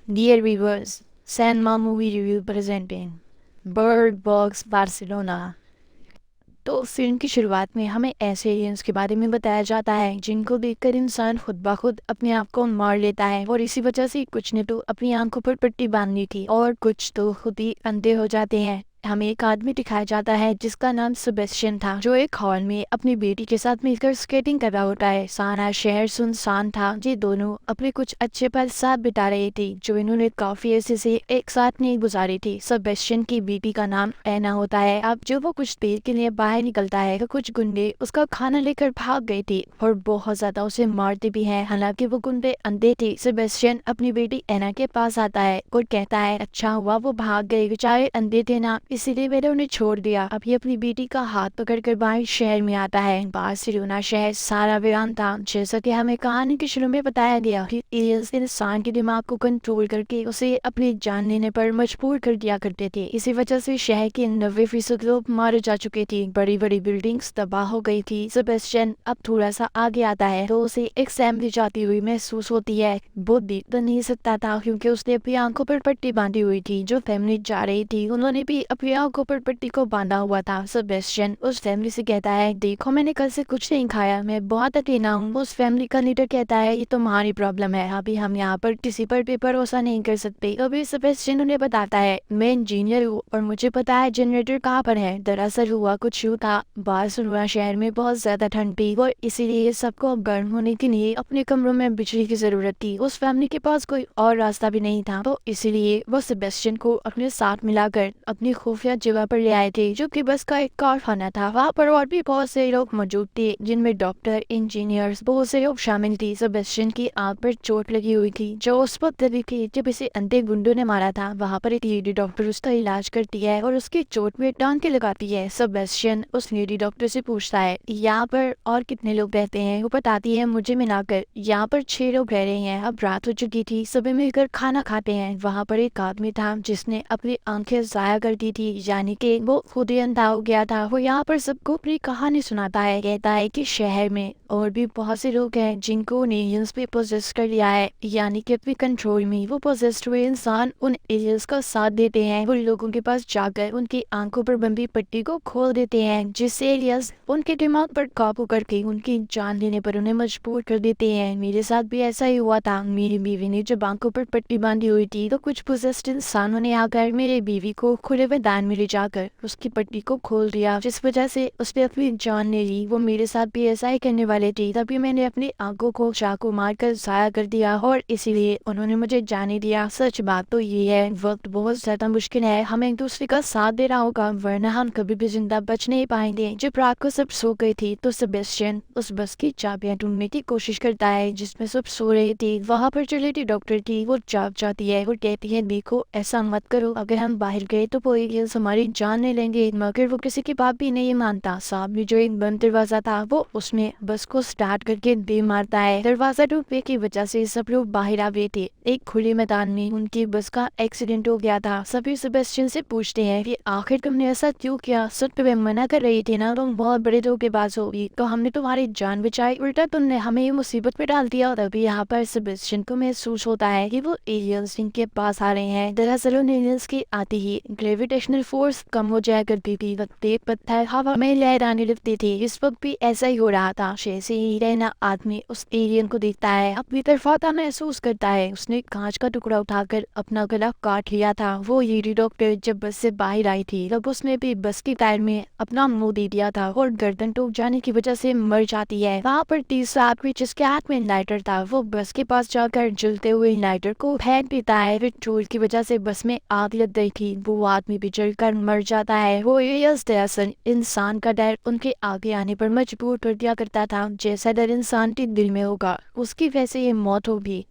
Dear viewers, Sanma Movie Review presenting Bird Box Barcelona। तो film की शुरुआत में हमें ऐसे एलियंस के बारे में बताया जाता है जिनको देखकर इंसान खुद ब खुद अपने आप को मार लेता है, और इसी वजह से कुछ ने तो अपनी आंखों पर पट्टी बांधनी थी और कुछ तो खुद ही अंधे हो जाते हैं। हमें एक आदमी दिखाया जाता है जिसका नाम सेबेस्टियन था, जो एक हॉल में अपनी बेटी के साथ मिलकर स्केटिंग कर रहा होता है। सारा शहर सुनसान था। ये दोनों अपने कुछ अच्छे पल साथ बिता रहे थे जो इन्होंने काफी अर्से से एक साथ नहीं गुजारी थी। सेबेस्टियन की बेटी का नाम एना होता है। अब जो वो कुछ देर के लिए बाहर निकलता है तो कुछ गुंडे उसका खाना लेकर भाग गए थे और बहुत ज्यादा उसे मारते भी हैं। हालांकि वो गुंडे अंधे थे। सेबेस्टियन अपनी बेटी एना के पास आता है और कहता है अच्छा हुआ वो भाग गए, बेचारे अंधे थे ना, इसीलिए मैंने उन्हें छोड़ दिया। अभी अपनी बेटी का हाथ पकड़कर बाहर शहर में आता है। बार्सिलोना शहर सारा वीरान था। जैसा कि हमें कहानी के शुरू में बताया गया कि एलियंस इंसान के दिमाग को कंट्रोल करके उसे अपनी जान लेने पर मजबूर कर दिया करते थे। इसी वजह से शहर के 90% लोग मारे जा चुके थे। बड़ी बड़ी बिल्डिंग्स तबाह हो गई थी। सेबेस्टियन अब थोड़ा सा आगे आता है तो उसे एक फैमिली जाती हुई महसूस होती है। वो देख तो नहीं सकता था क्योंकि उसने अपनी आंखों पर पट्टी बांधी हुई थी। जो फैमिली जा रही थी उन्होंने भी अपनी आंखों पर पट्टी को बांधा हुआ था। सेबेस्टियन उस फैमिली से कहता है देखो मैंने कल से कुछ नहीं खाया, मैं बहुत अकेला हूँ। उस फैमिली का लीडर कहता है ये तुम्हारी प्रॉब्लम है, अभी हम यहाँ पर किसी पर भी भरोसा नहीं कर सकते। अभी सेबेस्टियन उन्हें बताता है मैं इंजीनियर हूँ और मुझे पता है जनरेटर कहाँ पर है। दरअसल हुआ कुछ यूँ था, बार्सिलोना शहर में बहुत ज्यादा ठंड थी और इसीलिए सबको गर्म होने के लिए अपने कमरों में बिजली की जरूरत थी। उस फैमिली के पास कोई और रास्ता भी नहीं था, तो इसीलिए वो सेबेस्टियन को अपने साथ मिलाकर अपनी खुफिया जगह पर ले आए थे जो कि बस का एक कारखाना था। वहाँ पर और भी बहुत से लोग मौजूद थे जिनमें डॉक्टर, इंजीनियर्स, बहुत से लोग शामिल थे। सेबेस्टियन की आंख पर चोट लगी हुई थी जो उस वक्त लगी थी जब इसे अंधे गुंडों ने मारा था। वहाँ पर एक लेडी डॉक्टर उसका इलाज करती है और उसकी चोट में टांके लगाती है। सेबेस्टियन उस लेडी डॉक्टर से पूछता है यहाँ पर और कितने लोग रहते हैं। वो बताती है मुझे मिलाकर यहाँ पर 6 लोग रह रहे हैं। अब रात हो चुकी थी, सभी मिलकर खाना खाते हैं। वहाँ पर एक आदमी था जिसने अपनी आंखें जाया कर दी थी, यानी कि वो खुद ही अंधा हो गया था। वो यहाँ पर सबको अपनी कहानी सुनाता है, कहता है कि शहर में और भी बहुत से लोग हैं जिनको एलियंस पे पोजेस कर लिया है, यानी कि अपने कंट्रोल में। वो पोजेस्ड हुए इंसान उन एलियंस का साथ देते हैं। वो लोगों के पास जाकर उनकी आंखों पर बंधी पट्टी को खोल देते हैं जिससे एलियंस उनके दिमाग पर काबू करके उनकी जान लेने पर उन्हें मजबूर कर देते हैं। मेरे साथ भी ऐसा ही हुआ था। मेरी बीवी ने जब आंखों पर पट्टी बांधी हुई थी तो कुछ पोजेस्ड इंसानों ने आकर मेरे बीवी को खुले मैदान में ले जाकर उसकी पट्टी को खोल दिया, जिस वजह से उसने अपनी जान ले ली। वो मेरे साथ भी ऐसा ही करने वाले थे, तभी मैंने अपनी आंखों को चाकू मारकर जाया कर दिया और इसीलिए उन्होंने मुझे जाने दिया। सच बात तो ये है वक्त बहुत ज्यादा मुश्किल है, हमें एक दूसरे का साथ देना होगा वरना हम कभी भी जिंदा बच नहीं पाएंगे। जब रात को सब सो गए थे तो सेबेस्टियन उस बस की चाबियां ढूंढने की कोशिश करता है जिसमें सब सो रहे थे। वहाँ पर जो लेडी डॉक्टर थी वो जाग जाती है। वो कहती है देखो ऐसा मत करो, अगर हम बाहर गए तो वो एलियंस हमारी जान ले लेंगे। मगर वो किसी की बात भी नहीं मानता। सामने जो एक बंद दरवाजा था वो उसमें बस को स्टार्ट करके दे मारता है। दरवाजा टूटने की वजह से सब लोग बाहर आ गए थे। एक खुले मैदान में उनकी बस का एक्सीडेंट हो गया था। सभी सेबेस्टियन से पूछते हैं कि आखिर तुमने ऐसा क्यों किया, सच पे मना कर रही थी ना, तुम बहुत बड़े लोग के पास होगी तो हमने तुम्हारी जान बचाई, उल्टा तुमने हमें ये मुसीबत में डाल दिया। और अभी यहाँ पर सेबेस्टियन को महसूस होता है कि वो एलियंस इनके पास आ रहे हैं। दरअसल उन एलियंस के आते ही ग्रेविटेशनल फोर्स कम हो जाया करती थी, तेज पत्थर हवा में लहराने लगते थे। इस वक्त भी ऐसा ही हो रहा था। जैसे ही रहना आदमी उस एलियन को देखता है अपनी तरफ आता महसूस करता है। उसने कांच का टुकड़ा उठाकर अपना गला काट लिया था। वो लेडी डॉक्टर जब बस से बाहर आई थी तब उसने भी बस की टायर में अपना मुंह दे दिया था और गर्दन टूट जाने की वजह से मर जाती है। वहाँ पर तीसरा आदमी जिसके हाथ में लाइटर था वो बस के पास जाकर जलते हुए लाइटर को फेंक देता है। पेट्रोल की वजह से बस में आग लग गई थी। वो आदमी भी जलकर मर जाता है। वो दरअसल इंसान का डर उनके आगे आने पर मजबूर कर दिया करता था। जैसा डर इंसान के दिल में होगा उसकी वैसे ये मौत होगी।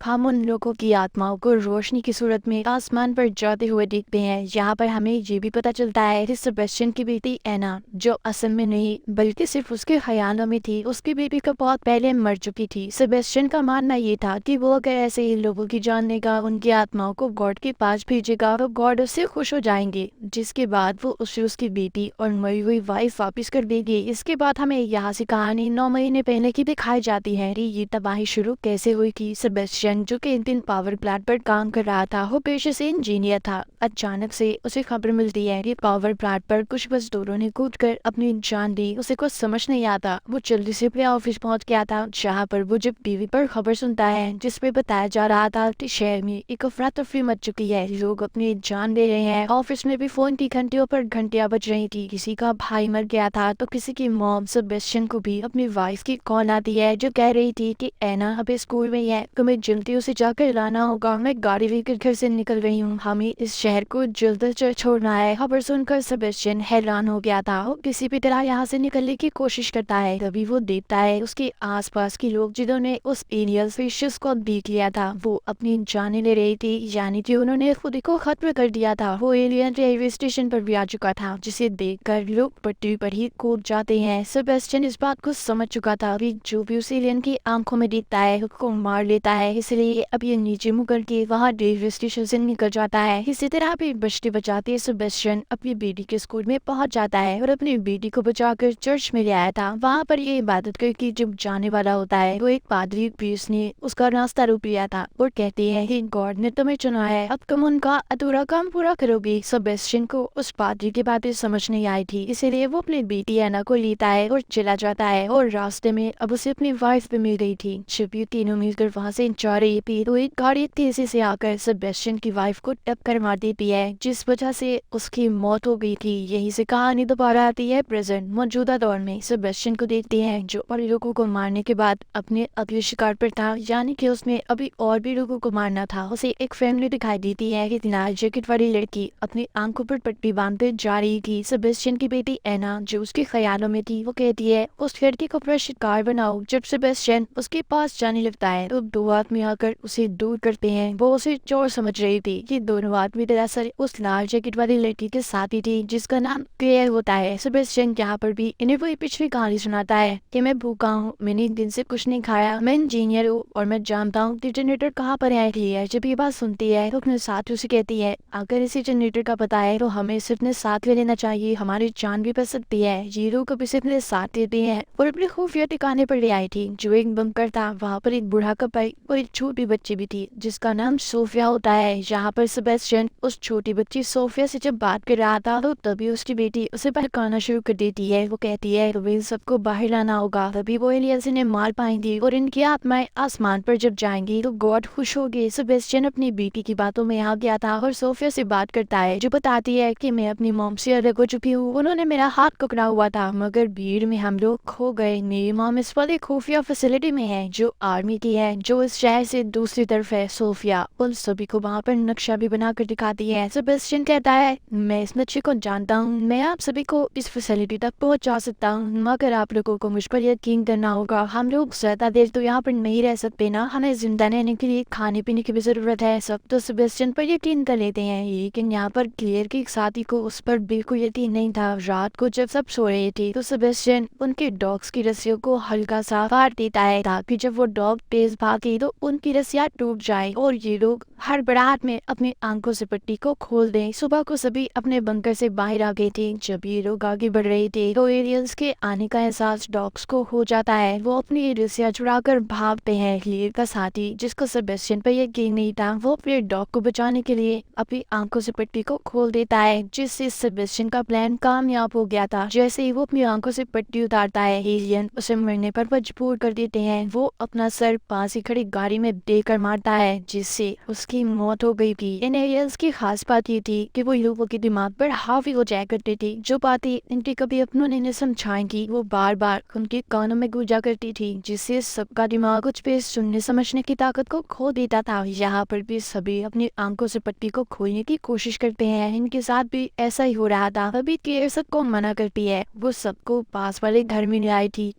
हम उन लोगों की आत्माओं को रोशनी की सूरत में आसमान पर जाते हुए देखते हैं। यहाँ पर हमें ये भी पता चलता है कि सेबेस्टियन की बेटी एना जो असल में नहीं बल्कि सिर्फ उसके ख्यालों में थी, उसकी बेटी का बहुत पहले मर चुकी थी। सेबेस्टियन का मानना ये था कि वो अगर ऐसे ही लोगों की जान लेगा, उनकी आत्माओं को गॉड के पास भेजेगा तो गॉड उससे खुश हो जाएंगे, जिसके बाद वो उसे उसकी बेटी और मरी हुई वाइफ वापिस कर देगी। इसके बाद हमें यहाँ से कहानी 9 महीने पहले की दिखाई जाती है कि ये तबाही शुरू कैसे हुई थी। सेबेस्टियन सेबेस्टियन जो कि एक दिन पावर प्लांट पर काम कर रहा था, वो पेशे से इंजीनियर था। अचानक से उसे खबर मिलती है कि पावर प्लांट पर कुछ मजदूरों ने कूदकर अपनी जान दी। उसे कुछ समझ नहीं आता। वो जल्दी से अपने ऑफिस पहुंच गया था, जहां पर वो जब टीवी पर खबर सुनता है जिसमें बताया जा रहा था कि शहर में एक अफरा तफरी मच चुकी है, लोग अपनी जान दे रहे हैं। ऑफिस में भी फोन की घंटियों पर घंटियां बज रही थी। किसी का भाई मर गया था तो किसी की मॉम। सेबेस्टियन को भी अपनी वाइफ की कॉल आती है जो कह रही थी कि एना अभी स्कूल में ही है, तुम्हें जल्दी उसे जाकर लाना होगा। मैं गाड़ी लेकर घर से निकल रही हूँ, हमें इस शहर को जल्द से छोड़ना है। खबर सुनकर सेबेस्टियन हैरान हो गया था। वो किसी भी तरह यहाँ से निकलने की कोशिश करता है, तभी वो देखता है उसके आसपास के लोग जिन्होंने उस एरियल फिशेस को देख लिया था, वो अपनी जाने ले रही थी, यानी कि उन्होंने खुद को खत्म कर दिया था। वो एलियन रेलवे स्टेशन पर भी आ चुका था, जिसे देखकर लोग पटरी पर ही कूद जाते हैं। सेबेस्टियन इस बात को समझ चुका था कि जो भी उस एलियन की आंखों में देखता है उसको मार लेता है, इसलिए अब ये नीचे मुड़ करके वहाँ रेलवे स्टेशन से निकल जाता है। इसी तरह भी बचते बचाते सेबेस्टियन अपनी बेटी के स्कूल में पहुंच जाता है और अपनी बेटी को बचाकर चर्च में ले आया था। वहाँ पर ये इबादत करके जब जाने वाला होता है, वो एक पादरी प्रीस्ट ने उसका रास्ता रोक लिया था और कहते हैं कि गॉड ने तुम्हें चुना है, अब तुम उनका अधूरा काम पूरा करोगी। सेबेस्टियन को उस पादरी की बातें समझ नहीं आई थी, इसीलिए वो अपनी बेटी एना को लेता है और चला जाता है। और रास्ते में अब उसे अपनी वाइफ भी मिल गई थी। जब ये तीनों मिलकर वहाँ से जा रही थी तो एक गाड़ी तेजी से आकर सेबेस्टियन की वाइफ को टक्कर मार देती है, जिस वजह से उसकी मौत हो गई थी। यही से कहानी दोबारा आती है प्रेजेंट मौजूदा दौर में। सेबेस्टियन को देखते हैं जो और लोगों को मारने के बाद अपने अगले शिकार पर था, यानी कि उसमें अभी और भी लोगों को मारना था। उसे एक फैमिली दिखाई देती है कि लाल जैकेट वाली लड़की अपनी आंखों पर पट्टी बांधकर जा रही थी। सेबेस्टियन की बेटी एना जो उसके ख्यालों में थी, वो कहती है उस लड़की को अपना शिकार बनाओ। जब सेबेस्टियन उसके पास जाने लगता है तो दो आदमी आकर उसे दूर करते हैं। वो उसे चोर समझ रही थी। ये दोनों आदमी दरअसल उस लाल जैकेट वाली लड़की के साथी थी जिसका नाम क्लेयर होता है। सेबेस्टियन यहाँ पर भी इन्हें वही पिछली कहानी सुनाता है कि मैं भूखा हूँ, मैंने एक दिन से कुछ नहीं खाया, मैं इंजीनियर हूँ और मैं जानता हूँ कि जनरेटर कहाँ पर है। जब ये बात सुनती है तो अपने साथी से कहती है अगर इसे जनरेटर का पता है तो हमें इसे अपने साथ ले लेना चाहिए, हमारी जान भी बच सकती है। ये लोग अब इसे अपने साथ देते हैं और अपने खुफिया ठिकाने पर ले आई थी जो एक बंकर था। वहाँ पर एक बूढ़ा कपाई और एक छोटी बच्ची भी थी जिसका नाम सोफिया होता है। यहाँ पर सेबेस्टियन उस छोटी बच्ची सोफिया से जब बात कर रहा था तो तभी उसकी बेटी उसे भड़काना शुरू कर देती है। वो कहती है तुम्हें सबको बाहर लाना होगा, तभी वो एलियंस इन्हें मार पाएंगी और इनकी आत्माएं आसमान पर जब जाएंगी तो गॉड खुश होगी। सेबेस्टियन अपनी बेटी की बातों में आ गया था और सोफिया से बात करता है जो बताती है कि मैं अपनी मॉम से अलग हो चुकी हूँ, उन्होंने मेरा हाथ पकड़ा हुआ था मगर भीड़ में हम लोग खो गए। मेरी मॉम इस वाली खुफिया फैसिलिटी में है जो आर्मी की है, जो इस शहर से दूसरी तरफ है। सोफिया उन सभी को वहाँ पर नक्शा भी बना कर दिखाती है। सेबेस्टियन कहता है मैं इस नक्शे को जानता हूँ, मैं आप सभी को इस फैसिलिटी तक पहुँचा सकता हूँ, मगर आप लोगों को मुझ पर यकीन करना होगा। हम लोग ज्यादा देर तो यहाँ पर नहीं रह सकते ना, हमें जिंदा रहने के लिए खाने पीने की भी जरूरत है। सब तो सेबेस्टियन पर यकीन कर लेते हैं, लेकिन यहाँ पर क्लियर की साथी को उस पर बिल्कुल यकीन नहीं था। रात को जब सब सो रहे थे तो सेबेस्टियन उनके डॉग्स की रस्सियों को हल्का सा फाड़ देता है ताकि जब वो डॉग तेज भागे तो उनकी रस्सियां टूट जाए और ये लोग हड़बड़ाहट में अपनी आंखों से पट्टी को खोल दें। सुबह को सभी अपने बंकर से बाहर आ गए थे। जब ये लोग आगे बढ़ रहे थे तो एलियंस के आने का एहसास डॉग्स को हो जाता है। वो अपनी रस्सियां छुड़ाकर भागते हैं। क्लियर का साथी जिसको सेबेस्टियन पर यकीन नहीं था, वो अपने डॉग को बचाने के लिए अपनी आंखों से पट्टी को खोल देता है, जिससे सेबेस्टियन का प्लान कामयाब हो गया था। जैसे ही वो अपनी आंखों से पट्टी उतारता है, एलियन उसे मरने पर मजबूर कर देते हैं। वो अपना सर पास ही खड़ी गाड़ी में देकर मारता है, जिससे उसकी मौत हो गई थी। इन एलियंस की खास बात ये थी कि वो लोगों के दिमाग पर हावी हो जाया करते थे। जो बातें इनके कभी अपनों ने नहीं समझाई थी वो बार बार उनके कानों में गूंजा करती थी, जिससे सबका दिमाग कुछ भी सुनने समझने की ताकत को खो देता था। यहाँ पर भी सभी अपनी आंखों से पट्टी को खोलने की कोशिश करते हैं। इनके साथ भी ऐसा ही हो रहा था। अभी क्लियर सबको मना करती है, वो सबको पास वाले घर में ले आई थी।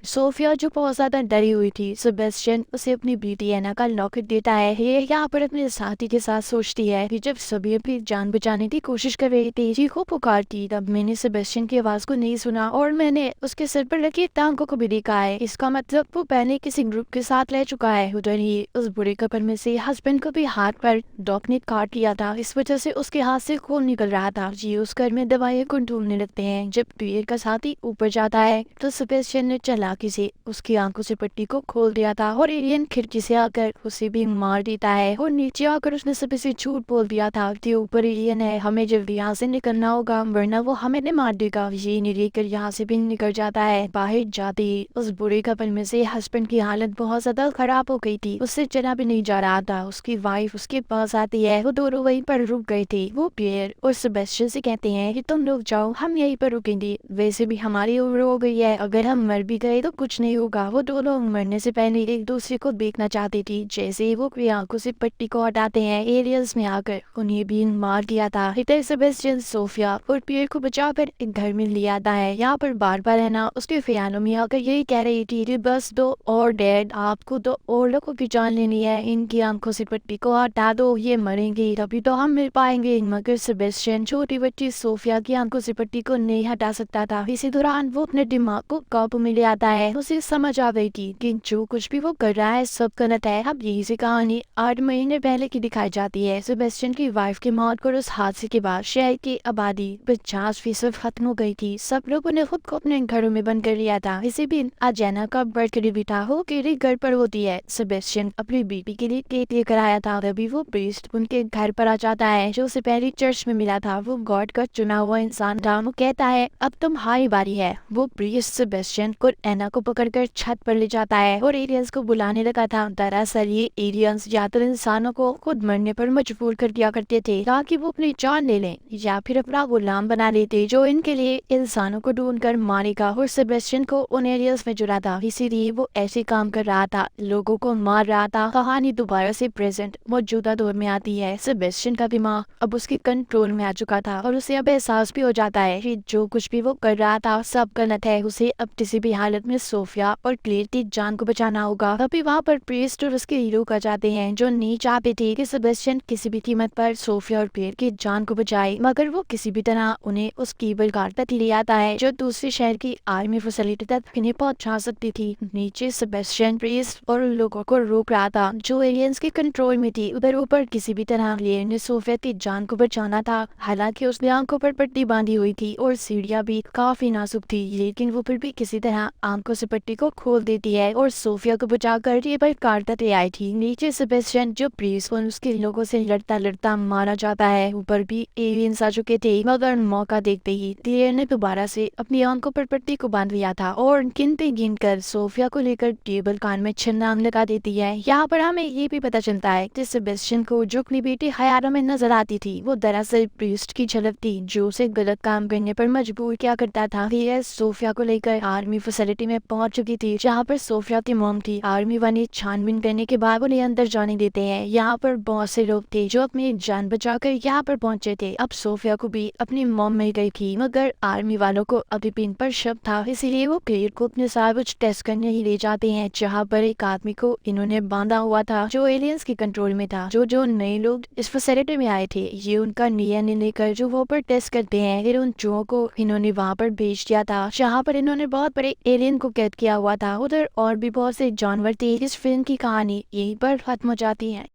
सोफिया जो बहुत ज्यादा डरी हुई थी, सेबेस्टियन उसे अपनी बेटी एना का लॉकेट देता है। ये यहाँ पर अपने साथी के साथ सोचती है कि जब सभी अपनी जान बचाने की कोशिश कर रही थी, जी को पुकारती, तब मैंने सेबेस्टियन की आवाज को नहीं सुना और मैंने उसके सर पर लगी टांगों को भी देखा है। इसका मतलब वो पहले किसी ग्रुप के साथ रह चुका है। उधर ही उस बुरे कपड़ में से हस्बैंड को भी हाथ पर डॉग ने काट लिया था, इस वजह से उसके हाथ से खून निकल रहा था। जी उस घर में दवाइयों को ढूंढने लगते हैं। जब क्लियर का साथी ऊपर जाता है तो सेबेस्टियन ने चला चालाकी से उसकी आंखों से पट्टी को खोल दिया था और एलियन खिड़की से आकर उसे भी मार देता है और नीचे आकर उसने सभी से झूठ बोल दिया था कि ऊपर एलियन है, हमें जल्दी यहाँ से निकलना होगा वरना वो हमें नहीं मार देगा। ये नहीं लेकर यहाँ से भी निकल जाता है। बाहर जाते ही उस बुरे कपल में से हस्बैंड की हालत बहुत ज्यादा खराब हो गई थी, उससे चला भी नहीं जा रहा था। उसकी वाइफ उसके पास आती है, वो दोनों वहीं पर रुक गए थे। वो पियर और सेबेस्टियन से कहते हैं कि तुम लोग जाओ, हम यहीं पर रुकेंगे, वैसे भी हमारी उम्र हो गई है, अगर हम मर भी गए तो कुछ नहीं होगा। वो दोनों मरने से पहले एक दूसरे को देखना चाहती थी। जैसे ही वो अपनी आंखों से पट्टी को हटाते हैं, एलियंस में आकर उन्हें भी मार दिया था। इधर सेबेस्टियन सोफिया और पियर को बचाकर एक घर में ले आता है। यहाँ पर बार बार है ना उसके फियानों में आकर यही कह रही थी कि बस दो और डैड, आपको तो और लोगों की जान लेनी है, इनकी आंखों से पट्टी को हटा दो, ये मरेंगे तभी तो हम मिल पाएंगे। मगर सेबेस्टियन छोटी बच्ची सोफिया की आंखों से पट्टी को नहीं हटा सकता था। इसी दौरान वो अपने दिमाग को काबू में ले आता है। उसे समझ आ गई थी कि जो कुछ भी वो कर रहा है सब गलत है। अब यही सी कहानी 8 महीने पहले की दिखाई जाती है। सेबेस्टियन की वाइफ की मौत और उस हादसे के बाद शहर की आबादी 50% खत्म हो गई थी। सब लोगों ने खुद को अपने घरों में बंद कर लिया था। इसी दिन अजेना का बर्थडे भी था। वो केरी घर पर होती है। सेबेस्टियन अपनी बीबी के लिए केक लेकर आया था, तभी वो प्रीस्ट उनके घर पर आ जाता है जो उसे पहले चर्च में मिला था। वो गॉड का चुना हुआ इंसान था। वो कहता है अब तुम्हारी बारी है। वो प्रीस्ट सेबेस्टियन को एना को पकड़कर छत पर ले जाता है और एलियंस को बुलाने लगा था। दरअसल ये एलियंस या तो इंसानों को खुद मरने पर मजबूर कर दिया करते थे ताकि वो अपनी जान ले लें, या फिर अपना गुलाम बना लेते जो इनके लिए इंसानों को ढूंढ कर मारेगा। और सेबेस्टियन को उन एलियंस में जुड़ा था, इसीलिए वो ऐसे काम कर रहा था, लोगों को मार रहा था। कहानी दोबारा से प्रेजेंट मौजूदा दौर में आती है। सेबेस्टियन का दिमाग अब उसके कंट्रोल में आ चुका था और उसे अब एहसास भी हो जाता है कि जो कुछ भी वो कर रहा था सब गलत है। उसे अब किसी भी हालत में सोफिया और क्लेयर की जान को बचाना होगा। तभी वहाँ पर प्रीस्ट और उसके हीरो आ जाते हैं जो नहीं चाहते थे कि सेबेस्टियन किसी भी कीमत पर सोफिया और क्लेयर की जान को बचाए, मगर वो किसी भी तरह उन्हें उस केबल कार तक ले आता है जो दूसरे शहर की आर्मी फैसिलिटी तक इन्हें पहुंचा सकती थी। नीचे सेबेस्टियन प्रीस्ट और लोगों को रोक रहा था जो एलियंस के कंट्रोल में थी। उधर ऊपर किसी भी तरह क्लेयर ने सोफिया की जान को बचाना था। हालांकि उसने आंखों पर पट्टी बांधी हुई थी और सीढ़ियां भी काफी नाजुक थी, लेकिन वो फिर भी किसी तरह आंखों से पट्टी को खोल देती है और सोफिया को बचाकर टेबल कार तक ले आई थी। नीचे सेबेस्टियन जो प्रीस्ट और उसके लोगों से लड़ता लड़ता मारा जाता है। ऊपर भी एलियंस आ चुके थे, मगर मौका देखते ही क्लेयर ने दोबारा से अपनी आंखों पर पट्टी को बांध लिया था और गिनते गिनकर सोफिया को लेकर टेबल कार में छलांग लगा देती है। यहाँ पर हमें ये भी पता चलता है कि सेबेस्टियन को जो अपनी बेटी हयारा में नजर आती थी वो दरअसल प्रीस्ट की झलक थी जो उसे गलत काम करने पर मजबूर किया करता था। क्लेयर सोफिया को लेकर आर्मी फैसिलिटी में पहुंच चुकी थी जहाँ पर सोफिया की मॉम थी। आर्मी वाले छानबीन करने के बाद उन्हें अंदर जाने देते हैं। यहाँ पर बहुत से लोग थे जो अपनी जान बचाकर यहाँ पर पहुंचे थे। अब सोफिया को भी अपनी मॉम मिल गई थी, मगर आर्मी वालों को अभी भी इन पर शक था, इसीलिए वो क्लेयर को अपने साथ कुछ टेस्ट करने ही ले जाते हैं जहाँ पर एक आदमी को इन्होंने बांधा हुआ था जो एलियंस के कंट्रोल में था। जो नए लोग इस फैसिलिटी में आए थे ये उनका डीएनए लेकर जो वो पर टेस्ट करते हैं। फिर उन चूहों को इन्होंने वहाँ पर भेज दिया था जहाँ पर इन्होंने बहुत बड़े एलियन को कैद किया हुआ था। उधर और भी बहुत से जानवर थे। इस फिल्म की कहानी यहीं पर खत्म हो जाती है।